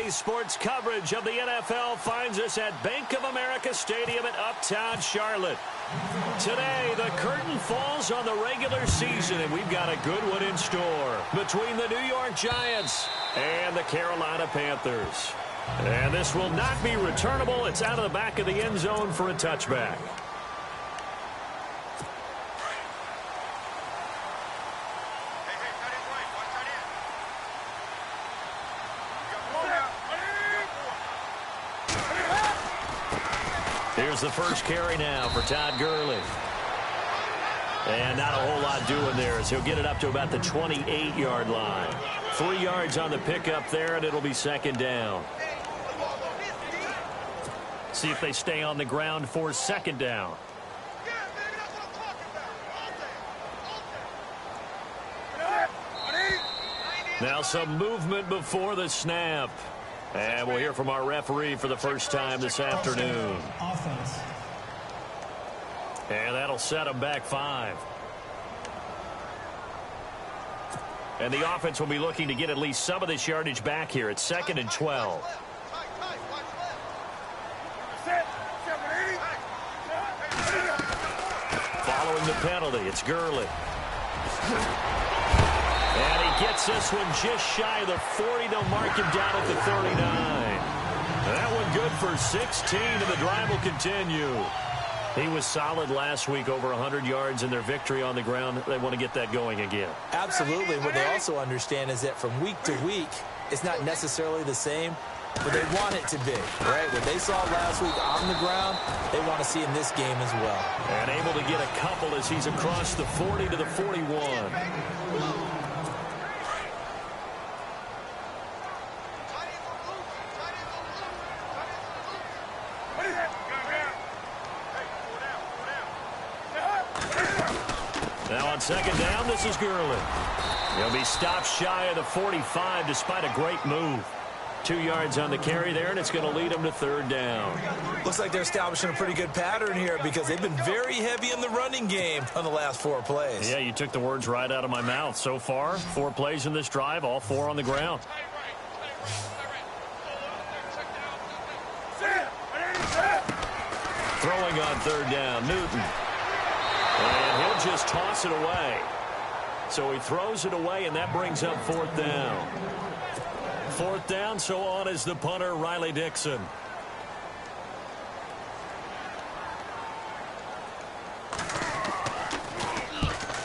Today's sports coverage of the NFL finds us at Bank of America Stadium in Uptown Charlotte. Today, the curtain falls on the regular season, and we've got a good one in store between the New York Giants and the Carolina Panthers. And this will not be returnable. It's out of the back of the end zone for a touchback. Here's the first carry now for Todd Gurley. And not a whole lot doing there as he'll get it up to about the 28-yard line. 3 yards on the pickup there, and it'll be second down. See if they stay on the ground for second down. Now some movement before the snap. And we'll hear from our referee for the first time this afternoon. Offense. And that'll set them back 5. And the offense will be looking to get at least some of this yardage back here. It's 2nd and 12. Following the penalty, it's Gurley. And he gets this one just shy of the 40. They'll mark him down at the 39. That one good for 16, and the drive will continue. He was solid last week, over 100 yards in their victory on the ground. They want to get that going again. Absolutely. What they also understand is that from week to week, it's not necessarily the same, but they want it to be, right? What they saw last week on the ground, they want to see in this game as well. And able to get a couple as he's across the 40 to the 41. Now on second down, this is Gurley. He'll be stopped shy of the 45 despite a great move. 2 yards on the carry there, and it's going to lead them to third down. Looks like they're establishing a pretty good pattern here because they've been very heavy in the running game on the last 4 plays. Yeah, you took the words right out of my mouth. So far, 4 plays in this drive, all 4 on the ground. Throwing on third down, Newton. And he'll just toss it away. So he throws it away, and that brings up 4th down. 4th down, so on is the punter, Riley Dixon.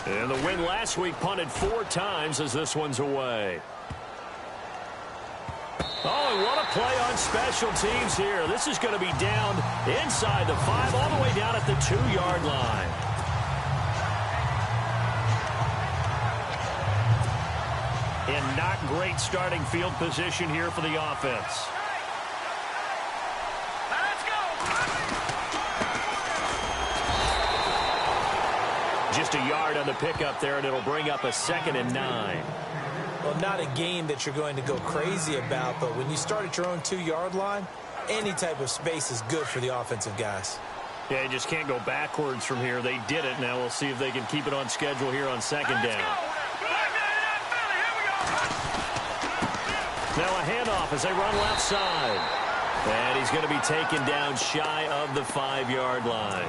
And the win last week punted 4 times as this one's away. Oh, and what a play on special teams here. This is going to be down inside the 5, all the way down at the 2-yard line. And not great starting field position here for the offense. Let's go. Just a yard on the pickup there, and it'll bring up a 2nd and 9. Well, not a game that you're going to go crazy about, but when you start at your own 2-yard line, any type of space is good for the offensive guys. Yeah, you just can't go backwards from here. They did it. Now we'll see if they can keep it on schedule here on second down. Now a handoff as they run left side. And he's going to be taken down shy of the 5-yard line.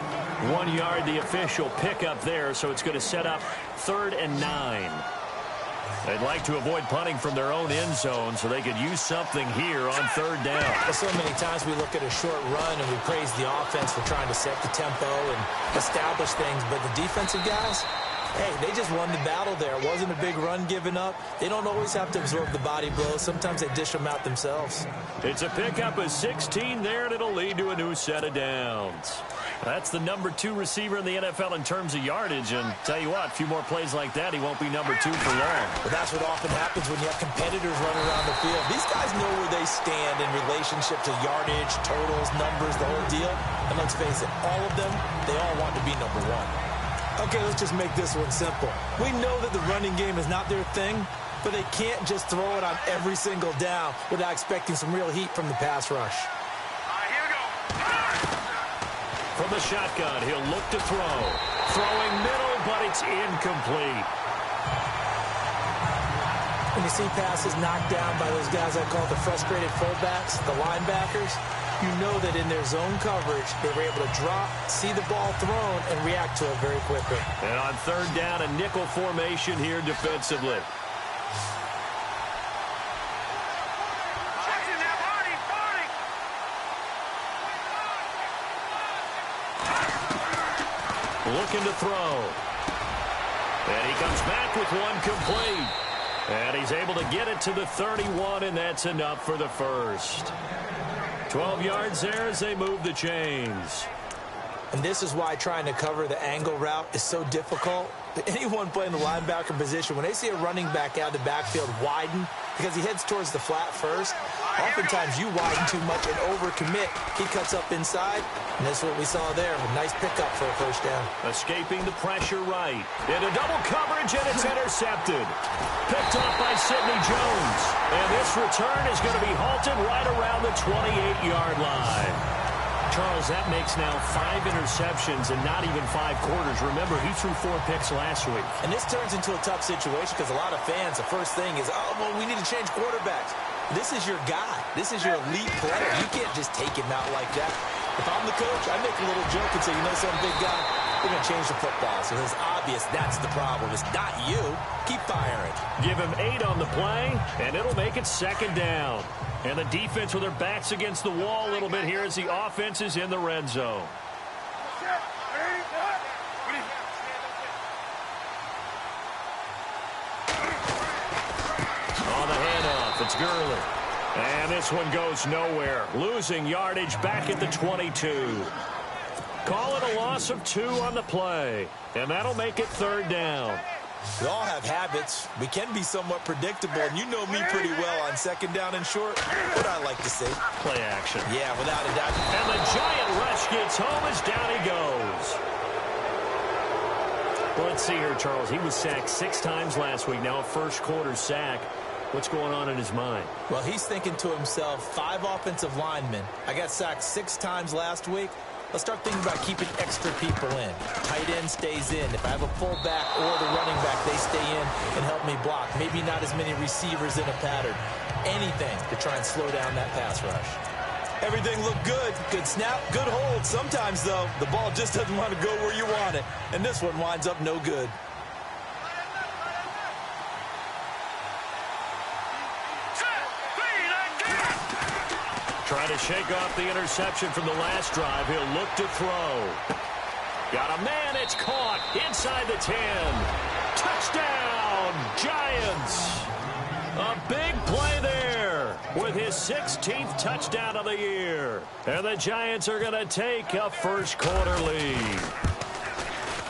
1 yard, the official pickup there, so it's going to set up 3rd and 9. They'd like to avoid punting from their own end zone so they could use something here on 3rd down. Well, so many times we look at a short run and we praise the offense for trying to set the tempo and establish things, but the defensive guys, hey, they just won the battle there. It wasn't a big run given up. They don't always have to absorb the body blows. Sometimes they dish them out themselves. It's a pickup of 16 there, and it'll lead to a new set of downs. That's the number 2 receiver in the NFL in terms of yardage, and tell you what, a few more plays like that, he won't be number 2 for long. Well, that's what often happens when you have competitors running around the field. These guys know where they stand in relationship to yardage, totals, numbers, the whole deal. And let's face it, all of them, they all want to be number 1. Okay, let's just make this one simple. We know that the running game is not their thing, but they can't just throw it on every single down without expecting some real heat from the pass rush. Here we go. From the shotgun, he'll look to throw. Throwing middle, but it's incomplete. When you see passes knocked down by those guys I call the frustrated fullbacks, the linebackers, you know that in their zone coverage, they were able to drop, see the ball thrown, and react to it very quickly. And on third down, a nickel formation here defensively. Looking to throw. And he comes back with one complete. And he's able to get it to the 31, and that's enough for the first. 12 yards there as they move the chains. And this is why trying to cover the angle route is so difficult. Anyone playing the linebacker position, when they see a running back out of the backfield widen, because he heads towards the flat first, oftentimes you widen too much and overcommit. He cuts up inside, and that's what we saw there. A nice pickup for a first down. Escaping the pressure right. Into double coverage, and it's intercepted. Picked up by Sidney Jones. And this return is going to be halted right around the 28-yard line. Charles, that makes now 5 interceptions and not even 5 quarters. Remember, he threw 4 picks last week. And this turns into a tough situation because a lot of fans, the first thing is, oh, well, we need to change quarterbacks. This is your guy. This is your elite player. You can't just take him out like that. If I'm the coach, I make a little joke and say, you know some big guy, we're going to change the football. So it's obvious that's the problem. It's not you. Keep firing. Give him 8 on the play, and it'll make it second down. And the defense with their backs against the wall a little bit here as the offense is in the red zone. On the handoff, it's Gurley. And this one goes nowhere. Losing yardage back at the 22. Call it a loss of 2 on the play. And that'll make it third down. We all have habits. We can be somewhat predictable, and you know me pretty well on second down and short. What I like to see. Play action. Yeah, without a doubt. And the giant rush gets home as down he goes. Well, let's see here, Charles. He was sacked 6 times last week. Now a first quarter sack. What's going on in his mind? Well, he's thinking to himself, 5 offensive linemen. I got sacked 6 times last week. Let's start thinking about keeping extra people in. Tight end stays in. If I have a fullback or the running back, they stay in and help me block. Maybe not as many receivers in a pattern. Anything to try and slow down that pass rush. Everything looked good. Good snap, good hold. Sometimes, though, the ball just doesn't want to go where you want it. And this one winds up no good. Trying to shake off the interception from the last drive. He'll look to throw. Got a man. It's caught inside the 10. Touchdown, Giants. A big play there with his 16th touchdown of the year. And the Giants are going to take a first quarter lead.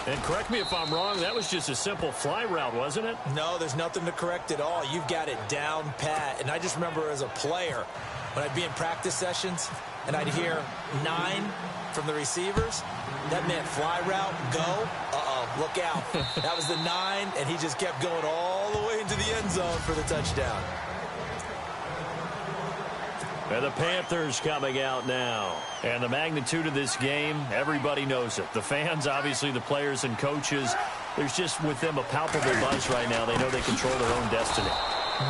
And correct me if I'm wrong, that was just a simple fly route, wasn't it? No, there's nothing to correct at all. You've got it down pat. And I just remember as a player, when I'd be in practice sessions and I'd hear 9 from the receivers, that meant fly route, go, look out. That was the 9, and he just kept going all the way into the end zone for the touchdown. And the Panthers coming out now. And the magnitude of this game, everybody knows it. The fans, obviously the players and coaches, there's just with them a palpable buzz right now. They know they control their own destiny.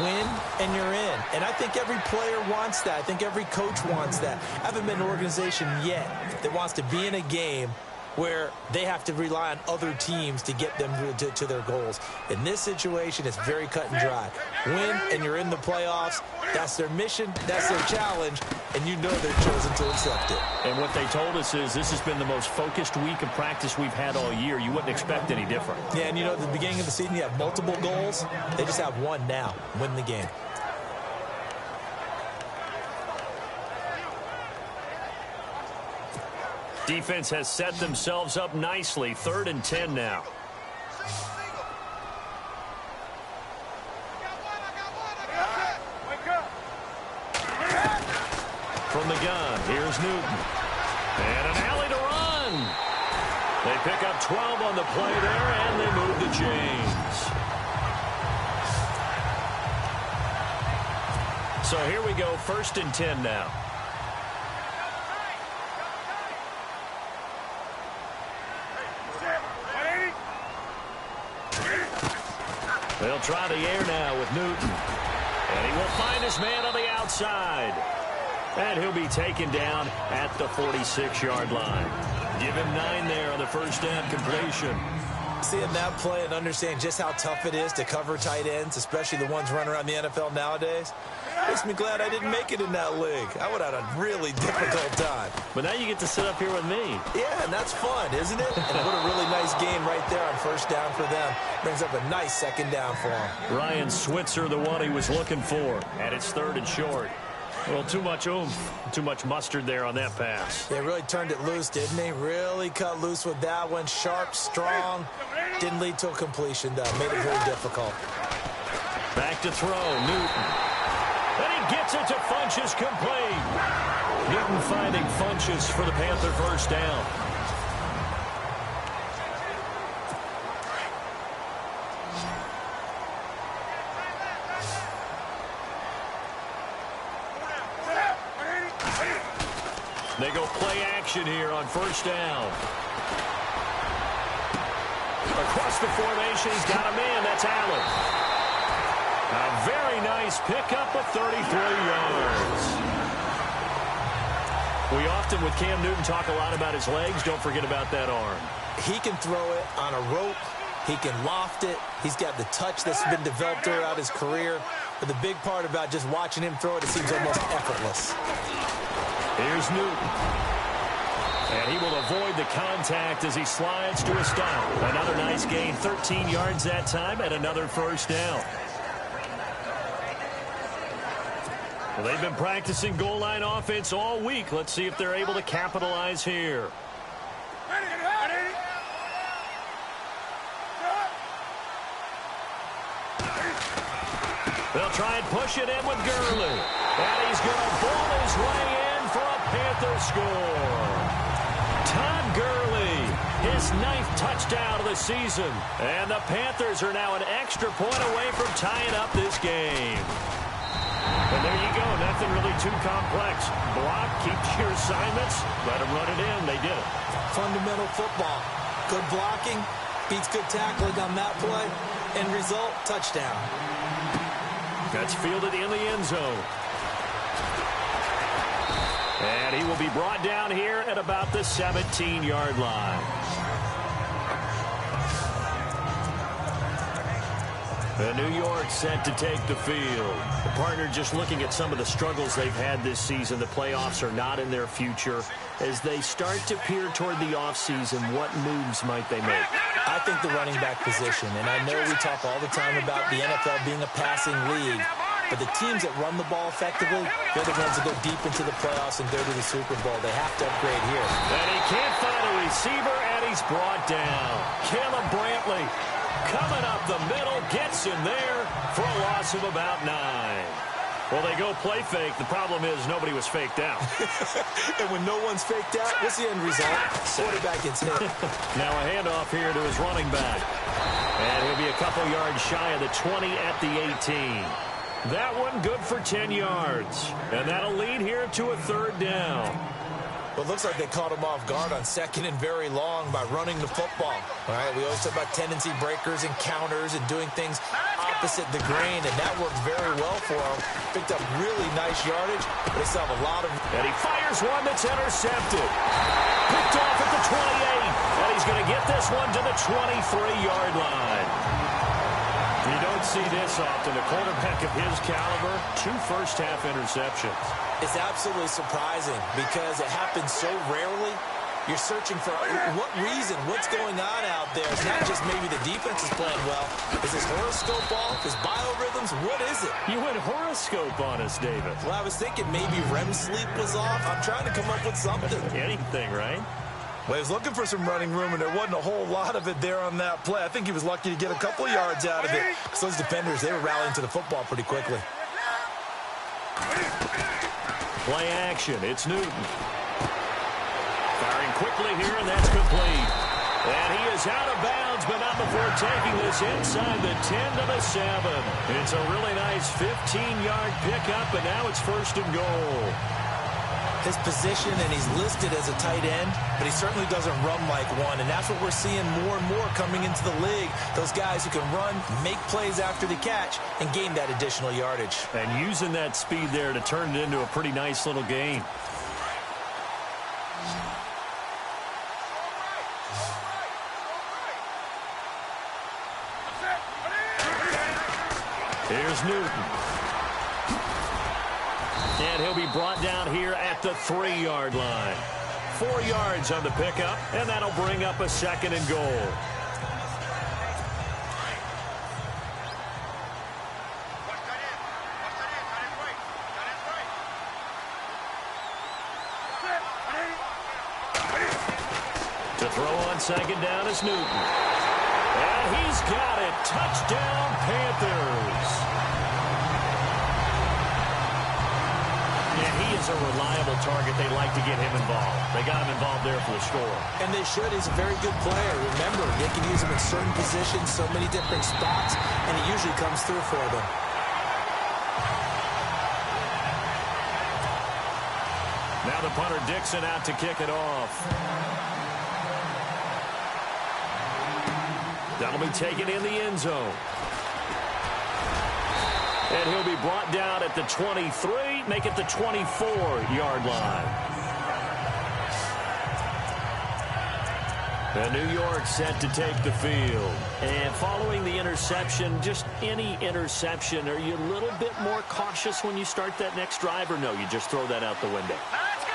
Win, and you're in. And I think every player wants that. I think every coach wants that. I haven't been an organization yet that wants to be in a game where they have to rely on other teams to get them to their goals. In this situation, it's very cut and dry. Win, and you're in the playoffs. That's their mission. That's their challenge. And you know they've chosen to accept it. And what they told us is this has been the most focused week of practice we've had all year. You wouldn't expect any different. Yeah, and you know, at the beginning of the season, you have multiple goals. They just have one now. Win the game. Defense has set themselves up nicely. 3rd and 10 now. From the gun, here's Newton. And an alley to run. They pick up 12 on the play there, and they move the chains. So here we go, 1st and 10 now. They'll try the air now with Newton. And he will find his man on the outside. And he'll be taken down at the 46-yard line. Give him 9 there on the first down completion. Seeing that play and understanding just how tough it is to cover tight ends, especially the ones running around the NFL nowadays, makes me glad I didn't make it in that league. I would have had a really difficult time. But now you get to sit up here with me. Yeah, and that's fun, isn't it? And what a really nice game right there on first down for them. Brings up a nice second down for them. Ryan Switzer, the one he was looking for. And it's 3rd and short. Well, too much oomph, too much mustard there on that pass. They really turned it loose, didn't they? Really cut loose with that one. Sharp, strong. Didn't lead to a completion, though. Made it very difficult. Back to throw, Newton. And he gets it to Funchess complete. Newton finding Funchess for the Panther first down. They go play action here on first down. Across the formation, he's got a man. That's Allen. A very nice pickup of 33 yards. We often, with Cam Newton, talk a lot about his legs. Don't forget about that arm. He can throw it on a rope. He can loft it. He's got the touch that's been developed throughout his career. But the big part about just watching him throw it, it seems almost effortless. Here's Newton. And he will avoid the contact as he slides to a stop. Another nice gain, 13 yards that time, and another first down. Well, they've been practicing goal line offense all week. Let's see if they're able to capitalize here. They'll try and push it in with Gurley. And he's going to ball his way in for a Panther score. Todd Gurley, his 9th touchdown of the season. And the Panthers are now an extra point away from tying up this game. And there you go. Nothing really too complex. Block, keep your assignments, let them run it in. They did it. Fundamental football. Good blocking, beats good tackling on that play. End result, touchdown. That's fielded in the end zone. And he will be brought down here at about the 17-yard line. And New York set to take the field. The partner just looking at some of the struggles they've had this season. The playoffs are not in their future. As they start to peer toward the offseason, what moves might they make? I think the running back position, and I know we talk all the time about the NFL being a passing league, but the teams that run the ball effectively, they're the ones that go deep into the playoffs and go to the Super Bowl. They have to upgrade here. And he can't find a receiver, and he's brought down. Caleb Brantley coming up the middle, gets him there for a loss of about 9. Well, they go play fake. The problem is nobody was faked out. And when no one's faked out, what's the end result? Quarterback gets hit. Now a handoff here to his running back. And he'll be a couple yards shy of the 20 at the 18. That one good for 10 yards. And that'll lead here to a 3rd down. Well, it looks like they caught him off guard on 2nd and very long by running the football. All right, we always talk about tendency breakers and counters and doing things opposite the grain, and that worked very well for him. Picked up really nice yardage, but they still have a lot of... And he fires one that's intercepted. Picked off at the 28, and he's going to get this one to the 23-yard line. You don't see this often. A quarterback of his caliber, 2 first-half interceptions. It's absolutely surprising because it happens so rarely. You're searching for what reason, what's going on out there. It's not just maybe the defense is playing well. Is his horoscope off? His biorhythms? What is it? You went horoscope on us, David. Well, I was thinking maybe REM sleep was off. I'm trying to come up with something. Anything, right? Well, he was looking for some running room, and there wasn't a whole lot of it there on that play. I think he was lucky to get a couple yards out of it. Because those defenders, they were rallying to the football pretty quickly. Play action. It's Newton. Firing quickly here, and that's complete. And he is out of bounds, but not before taking this inside the 10 to the 7. It's a really nice 15-yard pickup, and now it's 1st and goal. his position, and he's listed as a tight end, but he certainly doesn't run like one, and that's what we're seeing more and more coming into the league. Those guys who can run, make plays after the catch, and gain that additional yardage. And using that speed there to turn it into a pretty nice little gain. Here's Newton. And he'll be brought down here at the 3-yard line. 4 yards on the pickup, and that'll bring up a 2nd and goal. To throw on 2nd down is Newton. And he's got it. Touchdown, Panthers. And he is a reliable target. They like to get him involved. They got him involved there for the score. And they should. He's a very good player. Remember, they can use him in certain positions, so many different spots, and he usually comes through for them. Now the punter Dixon out to kick it off. That'll be taken in the end zone. And he'll be brought down at the 23, make it the 24-yard line. And New York set to take the field. And following the interception, just any interception, are you a little bit more cautious when you start that next drive, or no, you just throw that out the window?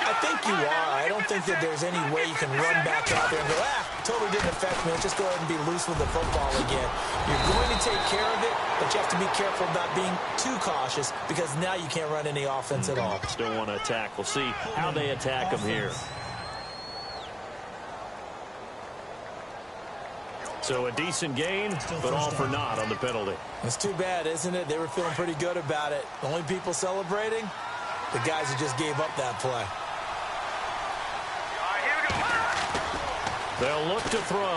I think you are. I don't think that there's any way you can run back out there and go, totally didn't affect me. Let's just go ahead and be loose with the football again. You're going to take care of it, but you have to be careful about being too cautious because now you can't run any offense at all. Still want to attack. We'll see how they attack them here. So a decent gain, but all for naught on the penalty. It's too bad, isn't it? They were feeling pretty good about it. The only people celebrating, the guys who just gave up that play. They'll look to throw.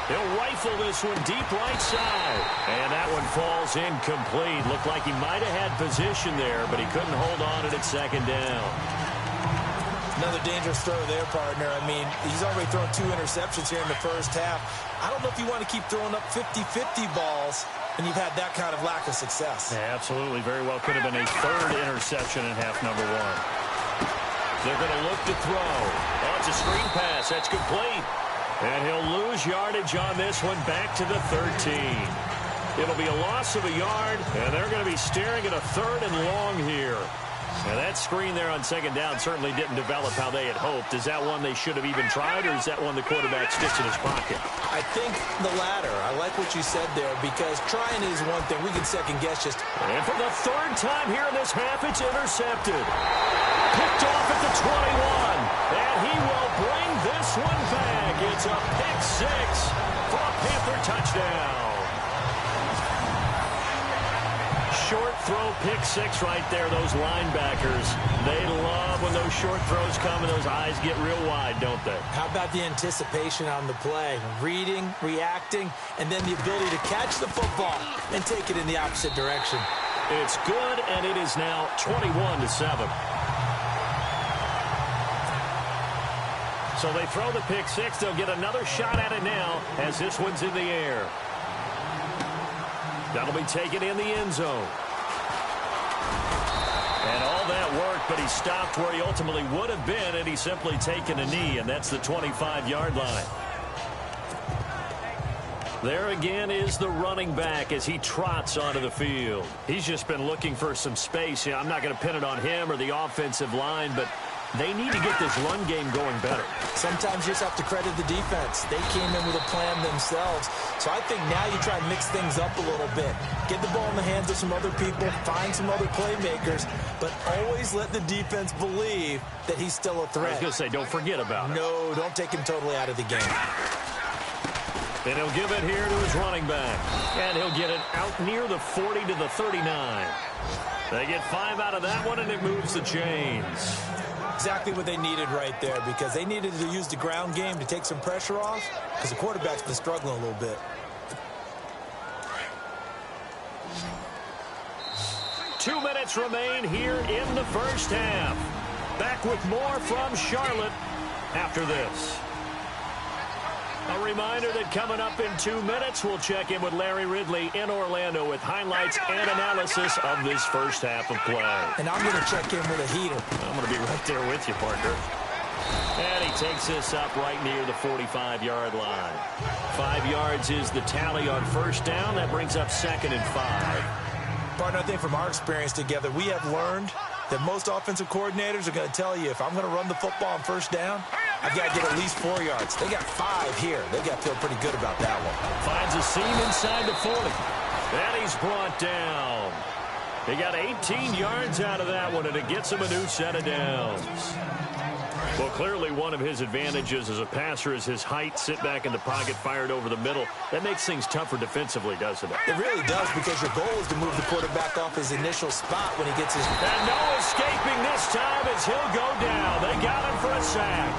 He'll rifle this one deep right side. And that one falls incomplete. Looked like he might have had position there, but he couldn't hold on at 2nd down. Another dangerous throw there, partner. I mean, he's already thrown 2 interceptions here in the first half. I don't know if you want to keep throwing up 50-50 balls when you've had that kind of lack of success. Yeah, absolutely. Very well could have been a 3rd interception in half number 1. They're going to look to throw. Oh, it's a screen pass. That's complete. And he'll lose yardage on this one back to the 13. It'll be a loss of a yard, and they're going to be staring at a 3rd and long here. Now, that screen there on 2nd down certainly didn't develop how they had hoped. Is that one they should have even tried, or is that one the quarterback sticks in his pocket? I think the latter. I like what you said there, because trying is one thing. We can second-guess just... And for the 3rd time here in this half, it's intercepted. Picked off at the 21. And he will bring this one back. It's a pick 6 for a Panther touchdown. Short throw, pick 6 right there. Those linebackers, they love when those short throws come and those eyes get real wide, don't they? How about the anticipation on the play? Reading, reacting, and then the ability to catch the football and take it in the opposite direction. It's good, and it is now 21-7. So they throw the pick 6. They'll get another shot at it now as this one's in the air. That'll be taken in the end zone. And all that worked, but he stopped where he ultimately would have been, and he's simply taken a knee, and that's the 25-yard line. There again is the running back as he trots onto the field. He's just been looking for some space. I'm not going to pin it on him or the offensive line, but they need to get this run game going better. Sometimes you just have to credit the defense. They came in with a plan themselves. So I think now you try and mix things up a little bit. Get the ball in the hands of some other people, find some other playmakers, but always let the defense believe that he's still a threat. I was going to say, don't forget about it. No, don't take him totally out of the game. And he'll give it here to his running back. And he'll get it out near the 40 to the 39. They get 5 out of that one, and it moves the chains. Exactly what they needed right there, because they needed to use the ground game to take some pressure off, because the quarterback's been struggling a little bit. Two minutes remain here in the first half. Back with more from Charlotte after this. A reminder that coming up in 2 minutes, we'll check in with Larry Ridley in Orlando with highlights and analysis of this first half of play. And I'm going to check in with a heater. I'm going to be right there with you, partner. And he takes this up right near the 45-yard line. 5 yards is the tally on first down. That brings up 2nd and 5. Partner, I think from our experience together, we have learned that most offensive coordinators are going to tell you, if I'm going to run the football on first down, I've got to get at least 4 yards. They got 5 here. They got to feel pretty good about that one. Finds a seam inside the 40. And he's brought down. He got 18 yards out of that one, and it gets him a new set of downs. Well, clearly one of his advantages as a passer is his height. Sit back in the pocket, fired over the middle. That makes things tougher defensively, doesn't it? It really does, because your goal is to move the quarterback off his initial spot when he gets his... And no escaping this time as he'll go down. They got him for a sack.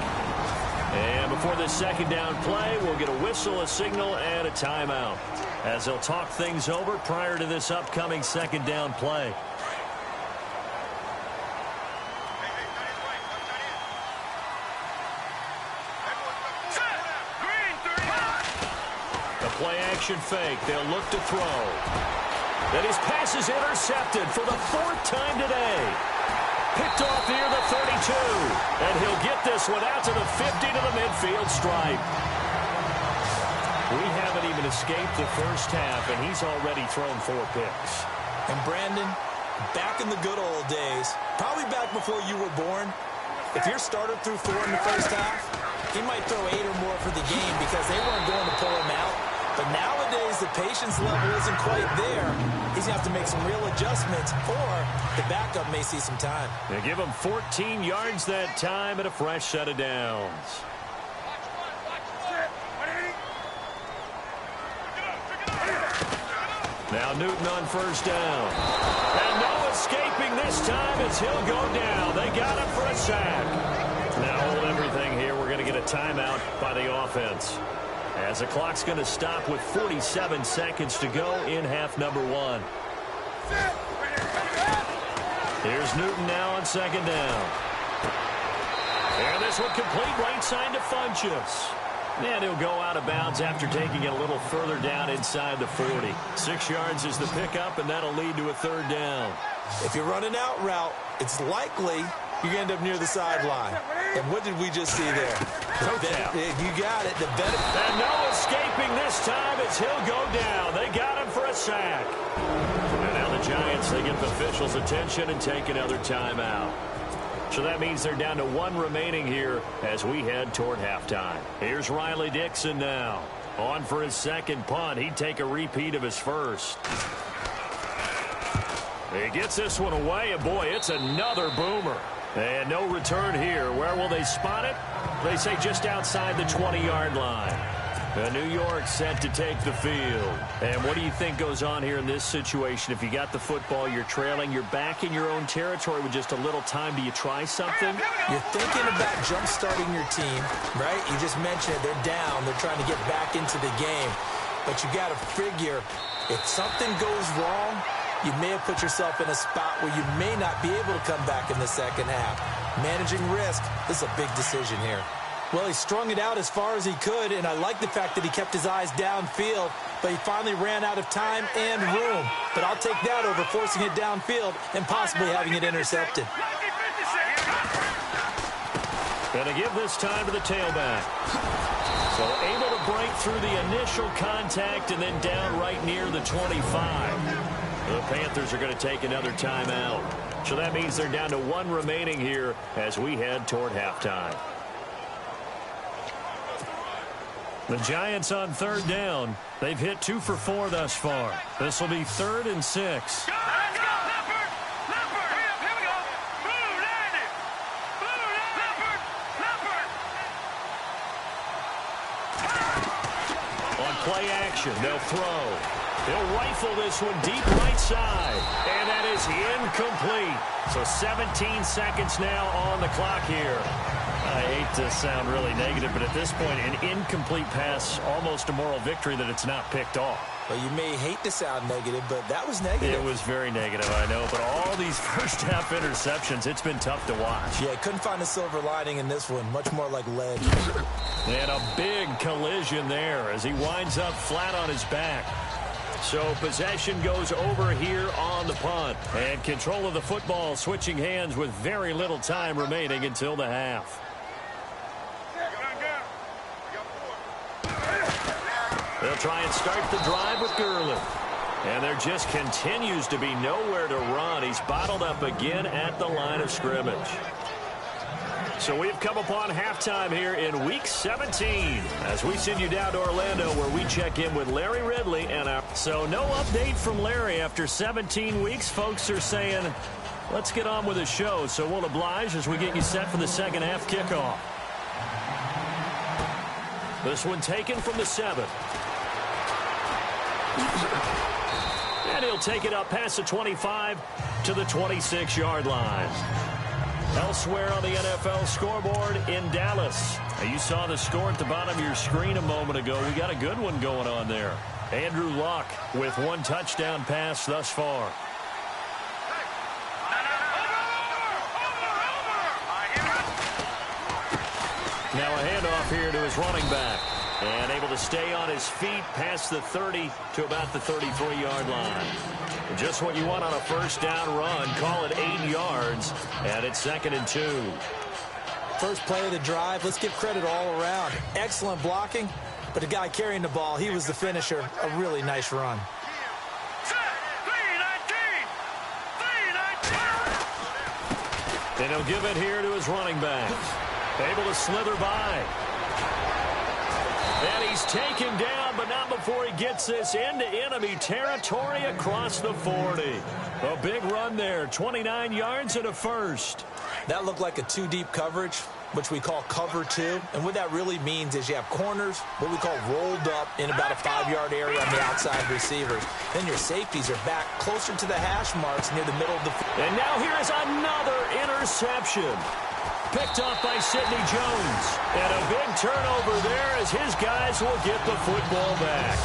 And before this second down play, we'll get a whistle, a signal, and a timeout, as they'll talk things over prior to this upcoming second down play. Play-action fake. They'll look to throw. Then his pass is intercepted for the 4th time today. Picked off near the 32. And he'll get this one out to the 50 to the midfield stripe. We haven't even escaped the first half, and he's already thrown 4 picks. And Brandon, back in the good old days, probably back before you were born, if your starter threw 4 in the first half, he might throw 8 or more for the game because they weren't going to pull him out. But nowadays, the patience level isn't quite there. He's going to have to make some real adjustments, or the backup may see some time. They give him 14 yards that time and a fresh set of downs. Now Newton on first down. And no escaping this time as he'll go down. They got him for a sack. Now hold everything here. We're going to get a timeout by the offense, as the clock's going to stop with 47 seconds to go in half number 1. Here's Newton now on second down. And this one complete right side to Funchess. And he'll go out of bounds after taking it a little further down inside the 40. 6 yards is the pickup, and that'll lead to a 3rd down. If you're running out route, it's likely you're going to end up near the sideline. And what did we just see there? You got it. The better. And no escaping this time as he'll go down. They got him for a sack. And now the Giants, they get the officials' attention and take another timeout. So that means they're down to 1 remaining here as we head toward halftime. Here's Riley Dixon now. On for his second punt. He'd take a repeat of his first. He gets this one away, and boy, it's another boomer. And no return here. Where will they spot it? They say just outside the 20-yard line. New York set to take the field. And what do you think goes on here in this situation? If you got the football, you're trailing, you're back in your own territory with just a little time. Do you try something? You're thinking about jump-starting your team, right? You just mentioned it. They're down. They're trying to get back into the game. But you got to figure, if something goes wrong, you may have put yourself in a spot where you may not be able to come back in the second half. Managing risk, this is a big decision here. Well, he strung it out as far as he could, and I like the fact that he kept his eyes downfield, but he finally ran out of time and room. But I'll take that over forcing it downfield and possibly having it intercepted. Gonna give this time to the tailback. So able to break through the initial contact and then down right near the 25. The Panthers are going to take another timeout. So that means they're down to 1 remaining here as we head toward halftime. The Giants on 3rd down. They've hit 2 for 4 thus far. This will be 3rd and 6. On play action, they'll throw. He'll rifle this one deep right side. And that is incomplete. So 17 seconds now on the clock here. I hate to sound really negative, but at this point, an incomplete pass, almost a moral victory that it's not picked off. Well, you may hate to sound negative, but that was negative. It was very negative, I know. But all these first-half interceptions, it's been tough to watch. Yeah, couldn't find a silver lining in this one. Much more like lead. And a big collision there as he winds up flat on his back. So possession goes over here on the punt. And control of the football switching hands with very little time remaining until the half. They'll try and start the drive with Gurley. And there just continues to be nowhere to run. He's bottled up again at the line of scrimmage. So we've come upon halftime here in Week 17 as we send you down to Orlando where we check in with Larry Ridley. So no update from Larry after 17 weeks. Folks are saying, let's get on with the show. So we'll oblige as we get you set for the second half kickoff. This one taken from the 7. And he'll take it up past the 25 to the 26-yard line. Elsewhere on the NFL scoreboard in Dallas. Now, you saw the score at the bottom of your screen a moment ago. We got a good one going on there. Andrew Luck with 1 touchdown pass thus far. Now a handoff here to his running back. And able to stay on his feet past the 30 to about the 33-yard line. Just what you want on a first down run. Call it 8 yards. And it's 2nd and 2. First play of the drive. Let's give credit all around. Excellent blocking. But the guy carrying the ball, he was the finisher. A really nice run. And he'll give it here to his running back. Able to slither by. And he's taken down, but not before he gets this into enemy territory across the 40. A big run there, 29 yards and a first. That looked like a 2-deep coverage, which we call cover 2. And what that really means is you have corners, what we call rolled up in about a 5-yard area on the outside receivers. Then your safeties are back closer to the hash marks near the middle of the field. And now here is another interception. Picked off by Sidney Jones. And a big turnover there as his guys will get the football back.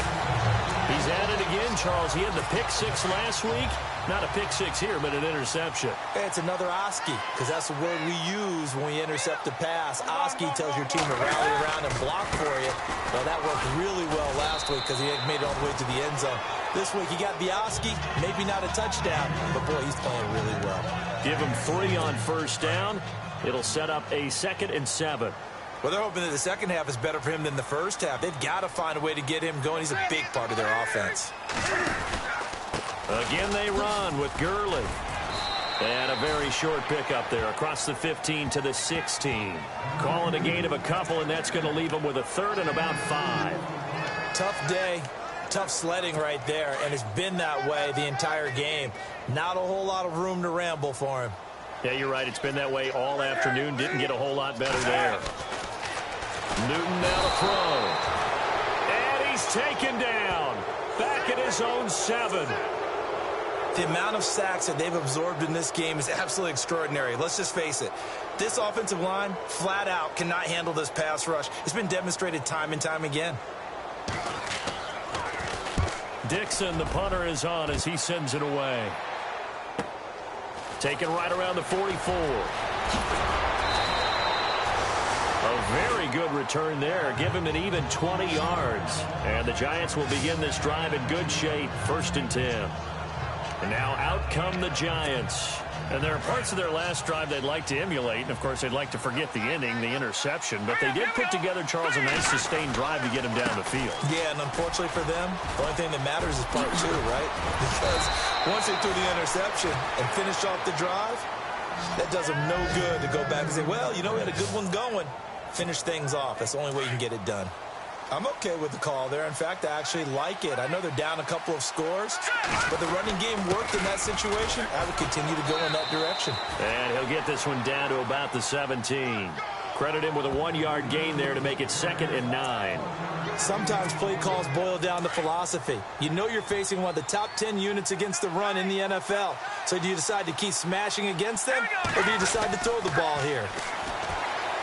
He's at it again, Charles. He had the pick 6 last week. Not a pick 6 here, but an interception. Hey, it's another Oski, because that's the word we use when we intercept a pass. Oski tells your team to rally around and block for you. Well, that worked really well last week because he had made it all the way to the end zone. This week he got the Oski, maybe not a touchdown, but boy, he's playing really well. Give him 3 on first down. It'll set up a 2nd and 7. Well, they're hoping that the second half is better for him than the first half. They've got to find a way to get him going. He's a big part of their offense. Again, they run with Gurley. And a very short pickup there across the 15 to the 16. Calling a gain of a couple, and that's going to leave them with a 3rd and about 5. Tough day. Tough sledding right there, and it's been that way the entire game. Not a whole lot of room to ramble for him. Yeah, you're right. It's been that way all afternoon. Didn't get a whole lot better there. Newton now to throw. And he's taken down. Back at his own 7. The amount of sacks that they've absorbed in this game is absolutely extraordinary. Let's just face it. This offensive line, flat out, cannot handle this pass rush. It's been demonstrated time and time again. Dixon, the punter, is on as he sends it away. Taken right around the 44. A very good return there. Give him an even 20 yards. And the Giants will begin this drive in good shape. 1st and 10. And now out come the Giants. And there are parts of their last drive they'd like to emulate. And, of course, they'd like to forget the ending, the interception. But they did put together, Charles, a nice sustained drive to get him down the field. Yeah, and unfortunately for them, the only thing that matters is part 2, right? Because once they threw the interception and finished off the drive, that does them no good to go back and say, well, you know, we had a good one going. Finish things off. That's the only way you can get it done. I'm okay with the call there. In fact, I actually like it. I know they're down a couple of scores, but the running game worked in that situation. I would continue to go in that direction. And he'll get this one down to about the 17. Credit him with a 1-yard gain there to make it 2nd and 9. Sometimes play calls boil down to philosophy. You know you're facing one of the top 10 units against the run in the NFL. So do you decide to keep smashing against them, or do you decide to throw the ball here?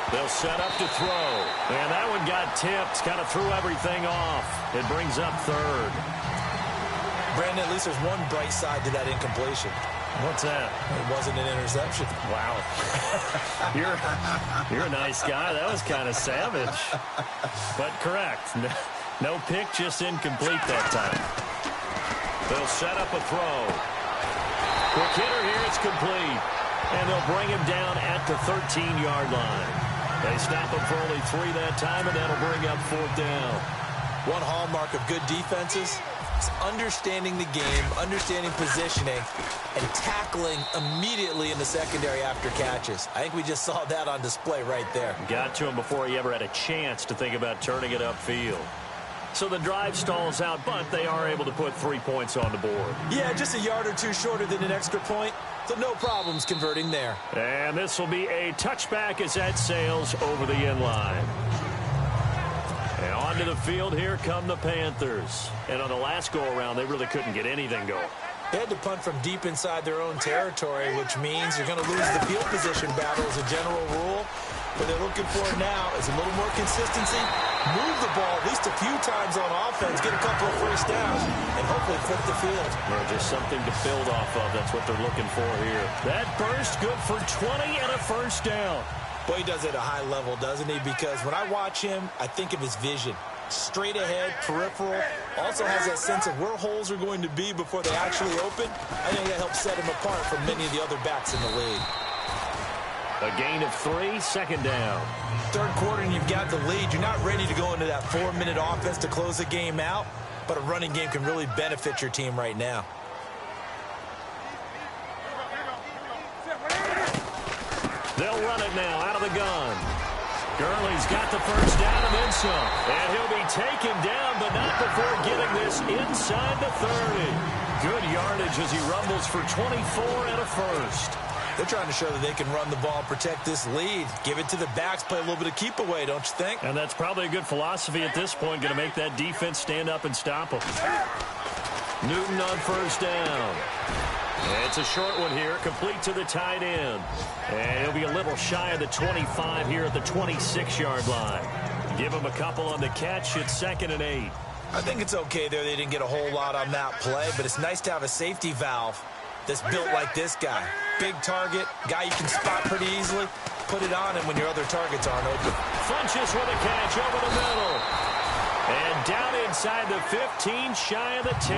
They'll set up to throw. And that one got tipped. Kind of threw everything off. It brings up 3rd. Brandon, at least there's one bright side to that incompletion. What's that? It wasn't an interception. Wow. You're a nice guy. That was kind of savage. But correct. No pick, just incomplete that time. They'll set up a throw. Quick hitter here, it's complete. And they'll bring him down at the 13-yard line. They stop him for only 3 that time, and that'll bring up 4th down. One hallmark of good defenses is understanding the game, understanding positioning, and tackling immediately in the secondary after catches. I think we just saw that on display right there. Got to him before he ever had a chance to think about turning it upfield. So the drive stalls out, but they are able to put 3 points on the board. Yeah, just a yard or two shorter than an extra point, so no problems converting there. And this will be a touchback as that sails over the end line. And onto the field, here come the Panthers. And on the last go-around, they really couldn't get anything going. They had to punt from deep inside their own territory, which means you're going to lose the field position battle as a general rule. What they're looking for now is a little more consistency, move the ball at least a few times on offense, get a couple of first downs, and hopefully flip the field. Well, just something to build off of. That's what they're looking for here. That burst good for 20 and a first down. Boy, he does it at a high level, doesn't he? Because when I watch him, I think of his vision. Straight ahead, peripheral, also has that sense of where holes are going to be before they actually open. I think that helps set him apart from many of the other backs in the league. A gain of 3, 2nd down. Third quarter and you've got the lead. You're not ready to go into that 4-minute offense to close the game out, but a running game can really benefit your team right now. They'll run it now out of the gun. Gurley's got the first down and then some. And he'll be taken down, but not before getting this inside the 30. Good yardage as he rumbles for 24 and a first. They're trying to show that they can run the ball, protect this lead. Give it to the backs, play a little bit of keep away, don't you think? And that's probably a good philosophy at this point, going to make that defense stand up and stop them. Newton on first down. It's a short one here, complete to the tight end. And he'll be a little shy of the 25 here at the 26-yard line. Give him a couple on the catch. It's 2nd and 8. I think it's okay there. They didn't get a whole lot on that play, but it's nice to have a safety valve that's built like this guy. Big target, guy you can spot pretty easily. Put it on him when your other targets aren't open. Funches with a catch over the middle. And down inside the 15, shy of the 10.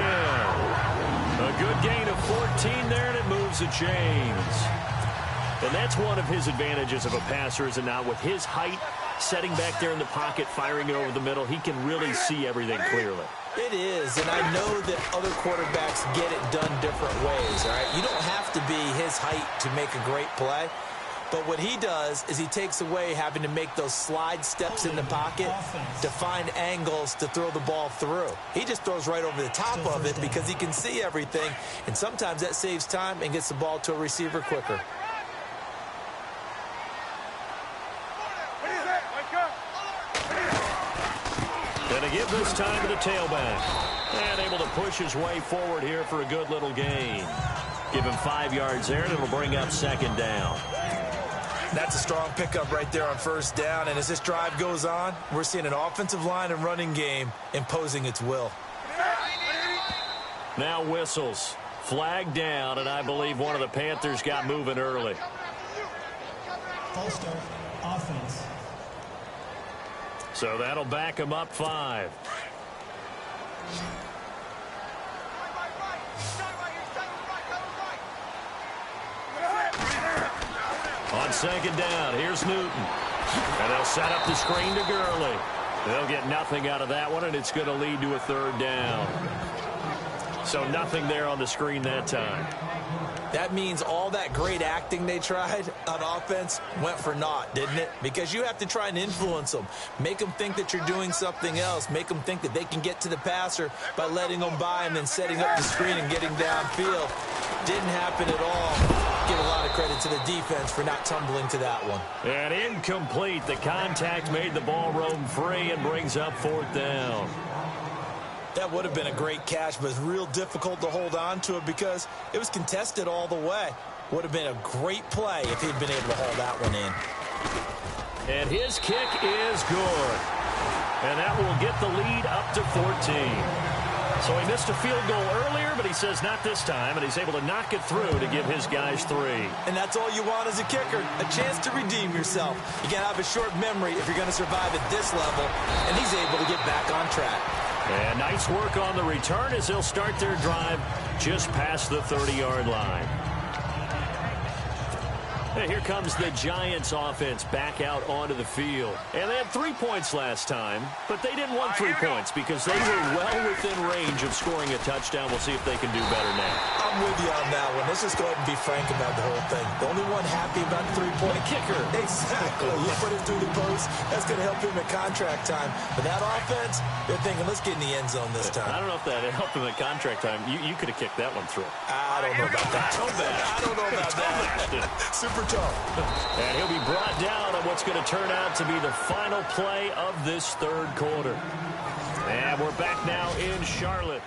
A good gain of 14 there, and it moves the chains. And that's one of his advantages of a passer, is it not? With his height, setting back there in the pocket, firing it over the middle, he can really see everything clearly. It is, and I know that other quarterbacks get it done different ways, all right? You don't have to be his height to make a great play. But what he does is he takes away having to make those slide steps in the pocket to find angles to throw the ball through. He just throws right over the top of it because he can see everything, and sometimes that saves time and gets the ball to a receiver quicker. Going to give this time to the tailback. And able to push his way forward here for a good little gain. Give him 5 yards there, and it'll bring up 2nd down. That's a strong pickup right there on first down. And as this drive goes on, we're seeing an offensive line and running game imposing its will. Now whistles. Flag down, and I believe one of the Panthers got moving early. False start, offense. So that'll back him up 5. On 2nd down, here's Newton. And they'll set up the screen to Gurley. They'll get nothing out of that one, and it's going to lead to a 3rd down. So nothing there on the screen that time. That means all that great acting they tried on offense went for naught, didn't it? Because you have to try and influence them. Make them think that you're doing something else. Make them think that they can get to the passer by letting them by and then setting up the screen and getting downfield. Didn't happen at all. Give a lot of credit to the defense for not tumbling to that one. And incomplete. The contact made the ball roam free and brings up 4th down. That would have been a great catch, but it's real difficult to hold on to it because it was contested all the way. Would have been a great play if he'd been able to hold that one in. And his kick is good. And that will get the lead up to 14. So he missed a field goal earlier, but he says not this time, and he's able to knock it through to give his guys 3. And that's all you want as a kicker, a chance to redeem yourself. You got to have a short memory if you're going to survive at this level, and he's able to get back on track. And nice work on the return as they'll start their drive just past the 30-yard line. And here comes the Giants offense back out onto the field. And they had 3 points last time, but they didn't want 3 points because they were well within range of scoring a touchdown. We'll see if they can do better now. I'm with you on that one. Let's just go ahead and be frank about the whole thing. The only one happy about the 3-point kicker. Exactly. You put it through the post. That's going to help him at contract time. But that offense, they're thinking, let's get in the end zone this time. I don't know if that helped him at contract time. You could have kicked that one through. I don't know about that. I don't know about that. Super tough. And he'll be brought down on what's going to turn out to be the final play of this third quarter. And we're back now in Charlotte.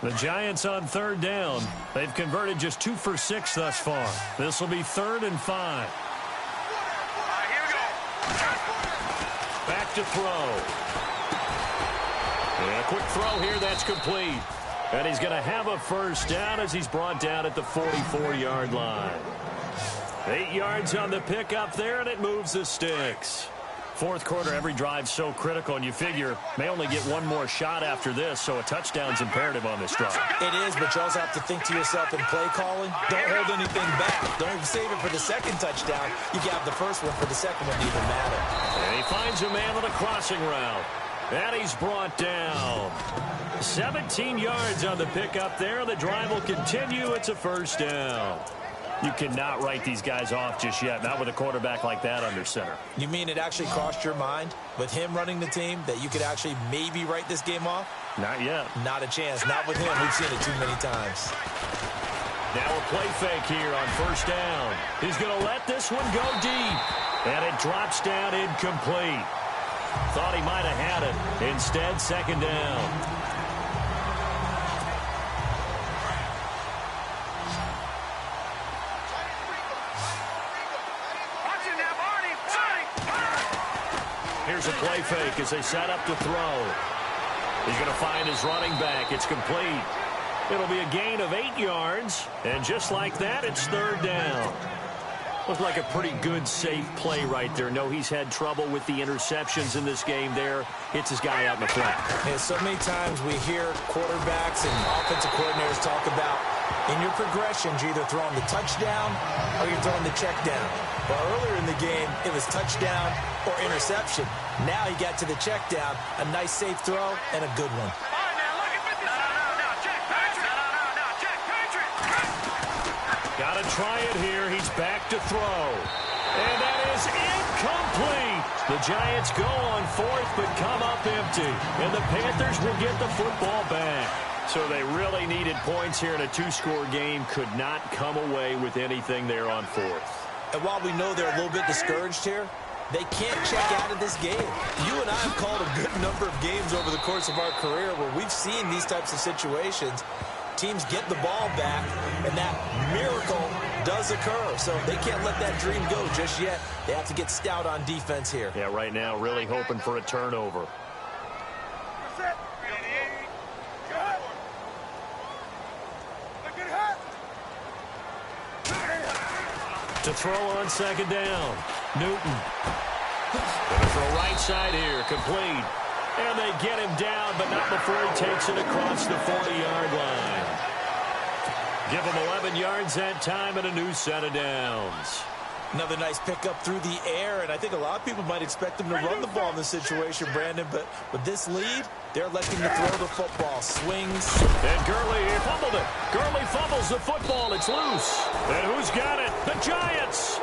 The Giants on third down. They've converted just 2 for 6 thus far. This will be 3rd and 5. Here we go. Back to throw. And a quick throw here, that's complete. And he's going to have a first down as he's brought down at the 44-yard line. 8 yards on the pickup there, and it moves the sticks. Fourth quarter, every drive so critical, and you figure may only get one more shot after this, so a touchdown's imperative on this drive. It is, but you also have to think to yourself in play calling, don't hold anything back. Don't save it for the second touchdown. You got the first one for the second one to even matter. And he finds a man on a crossing route. And he's brought down. 17 yards on the pickup there. The drive will continue. It's a first down. You cannot write these guys off just yet, not with a quarterback like that under center. You mean it actually crossed your mind with him running the team that you could actually maybe write this game off? Not yet. Not a chance. Not with him. We've seen it too many times. Now a play fake here on first down. He's going to let this one go deep. And it drops down incomplete. Thought he might have had it. Instead, second down. Here's a play fake as they set up to throw. He's going to find his running back. It's complete. It'll be a gain of 8 yards. And just like that, it's third down. Looked like a pretty good, safe play right there. No, he's had trouble with the interceptions in this game there. Hits his guy out in the flat. And so many times we hear quarterbacks and offensive coordinators talk about in your progressions, you're either throwing the touchdown or you're throwing the check down. Well, earlier in the game, it was touchdown or interception. Now he got to the check down, a nice safe throw, and a good one. Got to try it here. He's back to throw. And that is incomplete. The Giants go on fourth but come up empty. And the Panthers will get the football back. So they really needed points here in a 2-score game. Could not come away with anything there on fourth. And while we know they're a little bit discouraged here, they can't check out of this game. You and I have called a good number of games over the course of our career where we've seen these types of situations. Teams get the ball back, and that miracle does occur. So they can't let that dream go just yet. They have to get stout on defense here. Yeah, right now really hoping for a turnover. To throw on second down. Newton. Going to throw right side here. Complete. And they get him down, but not before he takes it across the 40-yard line. Give him 11 yards that time and a new set of downs. Another nice pickup through the air, and I think a lot of people might expect them to run the ball in this situation, Brandon, but with this lead, they're electing to throw the football. Swings. And Gurley fumbled it. Gurley fumbles the football. It's loose. And who's got it? The Giants.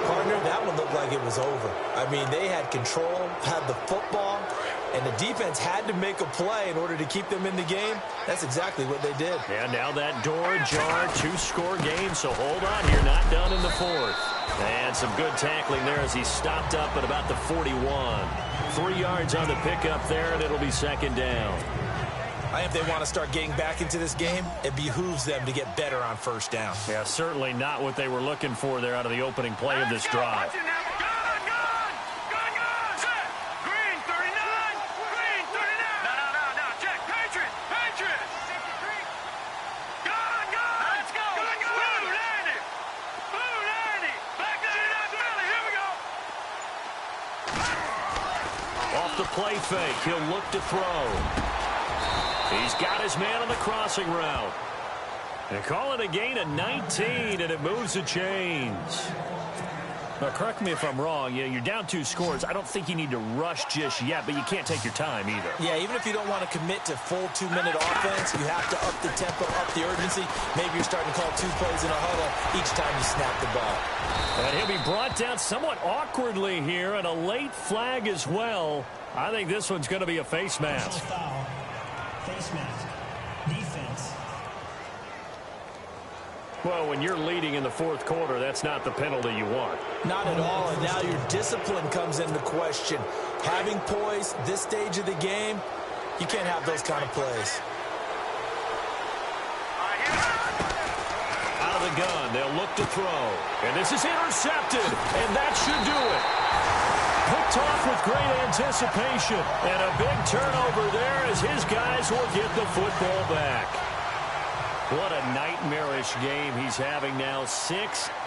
Partner, that one looked like it was over. I mean, they had control, had the football, and the defense had to make a play in order to keep them in the game. That's exactly what they did. And now that door ajar, 2-score game, so hold on here, not done in the fourth. And some good tackling there as he stopped up at about the 41. 3 yards on the pickup there, and it'll be second down. I think if they want to start getting back into this game, it behooves them to get better on first down. Yeah, certainly not what they were looking for there out of the opening play of this drive. Off the play fake, he'll look to throw. He's got his man on the crossing route. And call it a gain of 19, and it moves the chains. Now, correct me if I'm wrong. You're down 2 scores. I don't think you need to rush just yet, but you can't take your time either. Yeah, even if you don't want to commit to full 2-minute offense, you have to up the tempo, up the urgency. Maybe you're starting to call 2 plays in a huddle each time you snap the ball. And he'll be brought down somewhat awkwardly here, and a late flag as well. I think this one's going to be a face mask. Foul. Face mask. Defense. Well, when you're leading in the 4th quarter, that's not the penalty you want. Not at all, and now your discipline comes into question. Having poise this stage of the game, you can't have those kind of plays. Out of the gun, they'll look to throw. And this is intercepted, and that should do it. Picked off with great anticipation, and a big turnover there as his guys will get the football back. What a nightmarish game he's having now. 6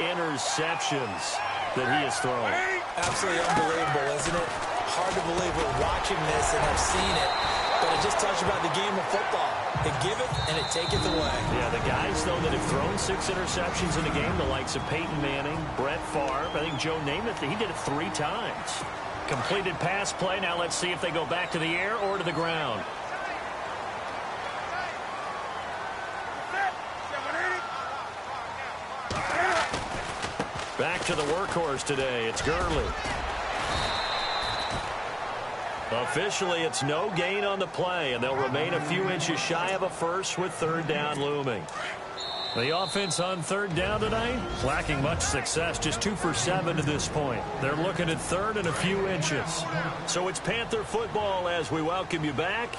interceptions that he has thrown. Absolutely unbelievable, isn't it? Hard to believe we're watching this and have seen it, but it just tells you about the game of football. It giveth and it taketh away. Yeah, the guys, though, that have thrown 6 interceptions in a game, the likes of Peyton Manning, Brett Favre, I think Joe Namath, he did it 3 times. Completed pass play. Now let's see if they go back to the air or to the ground. Back to the workhorse today. It's Gurley. Officially, it's no gain on the play, and they'll remain a few inches shy of a first with 3rd down looming. The offense on 3rd down tonight, lacking much success, just 2 for 7 to this point. They're looking at 3rd and a few inches. So it's Panther football as we welcome you back.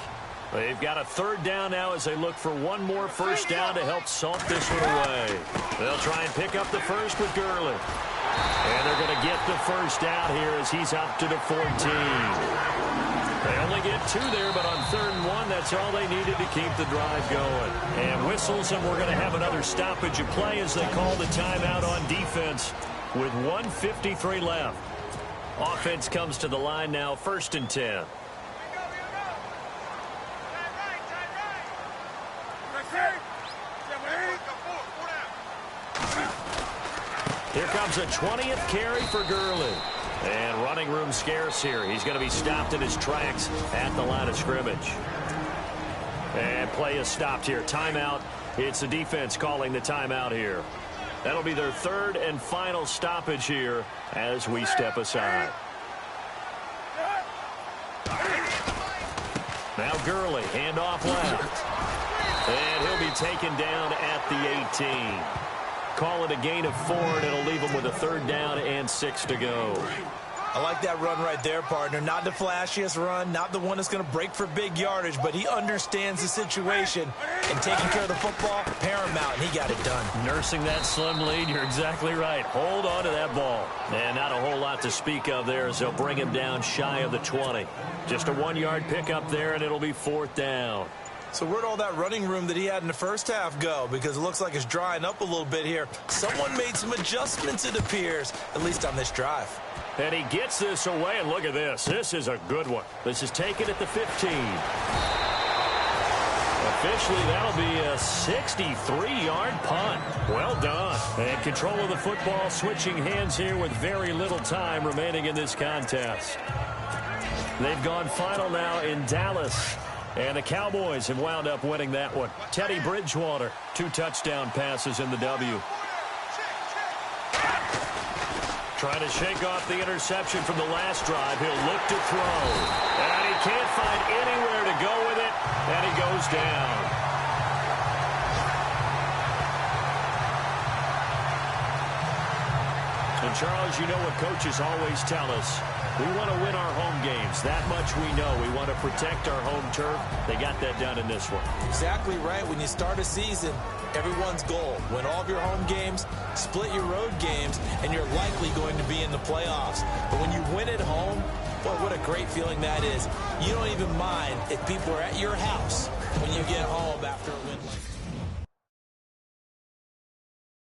They've got a 3rd down now as they look for one more first down to help salt this one away. They'll try and pick up the first with Gurley. And they're going to get the first down here as he's up to the 14. They only get 2 there, but on 3rd and 1, that's all they needed to keep the drive going. And whistles, and we're going to have another stoppage of play as they call the timeout on defense with 1:53 left. Offense comes to the line now, 1st and 10. Here comes a 20th carry for Gurley. And running room scarce here. He's going to be stopped in his tracks at the line of scrimmage. And play is stopped here. Timeout. It's the defense calling the timeout here. That'll be their 3rd and final stoppage here as we step aside. Now Gurley, handoff left. And he'll be taken down at the 18. Call it a gain of 4, and it'll leave him with a 3rd down and 6 to go. I like that run right there, partner. Not the flashiest run, not the one that's going to break for big yardage, but he understands the situation, and taking care of the football, paramount, and he got it done. Nursing that slim lead, you're exactly right. Hold on to that ball. And not a whole lot to speak of there as they'll bring him down shy of the 20. Just a 1-yard pickup there, and it'll be 4th down. So where'd all that running room that he had in the first half go? Because it looks like it's drying up a little bit here. Someone made some adjustments, it appears, at least on this drive. And he gets this away, and look at this. This is a good one. This is taken at the 15. Officially, that'll be a 63-yard punt. Well done. And control of the football switching hands here with very little time remaining in this contest. They've gone final now in Dallas. And the Cowboys have wound up winning that one. Teddy Bridgewater, 2 touchdown passes in the W. Trying to shake off the interception from the last drive. He'll look to throw. And he can't find anywhere to go with it. And he goes down. And Charles, you know what coaches always tell us. We want to win our home games. That much we know. We want to protect our home turf. They got that done in this one. Exactly right. When you start a season, everyone's goal: win all of your home games, split your road games, and you're likely going to be in the playoffs. But when you win at home, boy, what a great feeling that is. You don't even mind if people are at your house when you get home after a win like that.